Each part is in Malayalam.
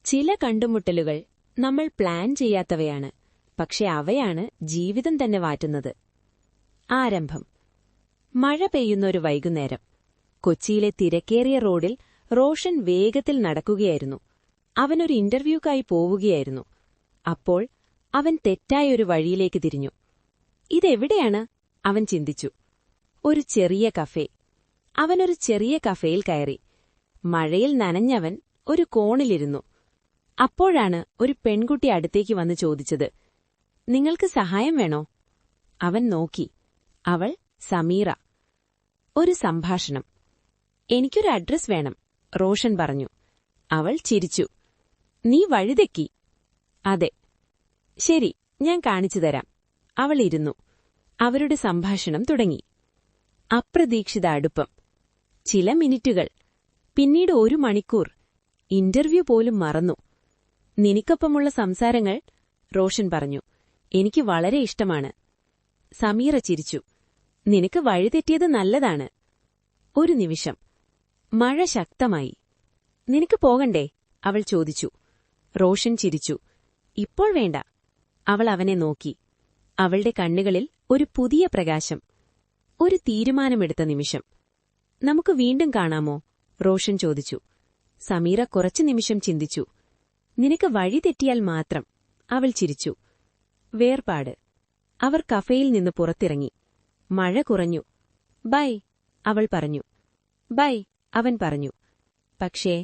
ചില കണ്ടുമുട്ടലുകൾ നമ്മൾ പ്ലാൻ ചെയ്യാത്തവയാണ്, പക്ഷെ അവയാണ് ജീവിതം തന്നെ മാറ്റുന്നത്. ആരംഭം. മഴ പെയ്യുന്ന ഒരു വൈകുന്നേരം. കൊച്ചിയിലെ തിരക്കേറിയ റോഡിൽ റോഷൻ വേഗത്തിൽ നടക്കുകയായിരുന്നു. അവനൊരു ഇന്റർവ്യൂക്കായി പോവുകയായിരുന്നു. അപ്പോൾ അവൻ തെറ്റായൊരു വഴിയിലേക്ക് തിരിഞ്ഞു. ഇതെവിടെയാണ്? അവൻ ചിന്തിച്ചു. ഒരു ചെറിയ കഫേ. അവനൊരു ചെറിയ കഫേയിൽ കയറി. മഴയിൽ നനഞ്ഞവൻ ഒരു കോണിലിരുന്നു. അപ്പോഴാണ് ഒരു പെൺകുട്ടി അടുത്തേക്ക് വന്ന് ചോദിച്ചത്, നിങ്ങൾക്ക് സഹായം വേണോ? അവൻ നോക്കി. അവൾ സമീറ. ഒരു സംഭാഷണം. എനിക്കൊരു അഡ്രസ് വേണം, റോഷൻ പറഞ്ഞു. അവൾ ചിരിച്ചു. നീ വഴിതെറ്റി. അതെ. ശരി, ഞാൻ കാണിച്ചു തരാം. അവൾ ഇരുന്നു. അവരുടെ സംഭാഷണം തുടങ്ങി. അപ്രതീക്ഷിത അടുപ്പം. ചില മിനിറ്റുകൾ. പിന്നീട് 1 മണിക്കൂർ. ഇന്റർവ്യൂ പോലും മറന്നു. നിനക്കൊപ്പമുള്ള സംസാരങ്ങൾ, റോഷൻ പറഞ്ഞു, എനിക്ക് വളരെ ഇഷ്ടമാണ്. സമീറ ചിരിച്ചു. നിനക്ക് വഴിതെറ്റിയത് നല്ലതാണ്. ഒരു നിമിഷം. മഴ ശക്തമായി. നിനക്ക് പോകണ്ടേ? അവൾ ചോദിച്ചു. റോഷൻ ചിരിച്ചു. ഇപ്പോൾ വേണ്ട. അവൾ അവനെ നോക്കി. അവളുടെ കണ്ണുകളിൽ ഒരു പുതിയ പ്രകാശം. ഒരു തീരുമാനമെടുത്ത നിമിഷം. നമുക്ക് വീണ്ടും കാണാമോ? റോഷൻ ചോദിച്ചു. സമീറ കുറച്ചു നിമിഷം ചിന്തിച്ചു. നിനക്ക് വഴി തെറ്റിയാൽ മാത്രം. അവൾ ചിരിച്ചു. വേർപാട്. അവർ കഫേയിൽ നിന്ന് പുറത്തിറങ്ങി. മഴ കുറഞ്ഞു. ബൈ, അവൾ പറഞ്ഞു. ബൈ, അവൻ പറഞ്ഞു. പക്ഷേ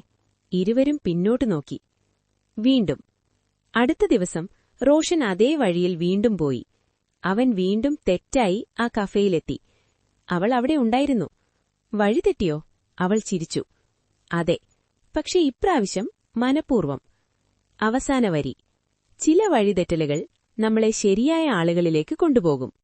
ഇരുവരും പിന്നോട്ടു നോക്കി. വീണ്ടും. അടുത്ത ദിവസം റോഷൻ അതേ വഴിയിൽ വീണ്ടും പോയി. അവൻ വീണ്ടും തെറ്റായി ആ കഫേയിലെത്തി. അവൾ അവിടെ ഉണ്ടായിരുന്നു. വഴി തെറ്റിയോ? അവൾ ചിരിച്ചു. അതെ, പക്ഷെ ഇപ്രാവശ്യം മനഃപൂർവ്വം. അവസാന വരി. ചില വഴിതെറ്റലുകൾ നമ്മളെ ശരിയായ ആളുകളിലേക്ക് കൊണ്ടുപോകും.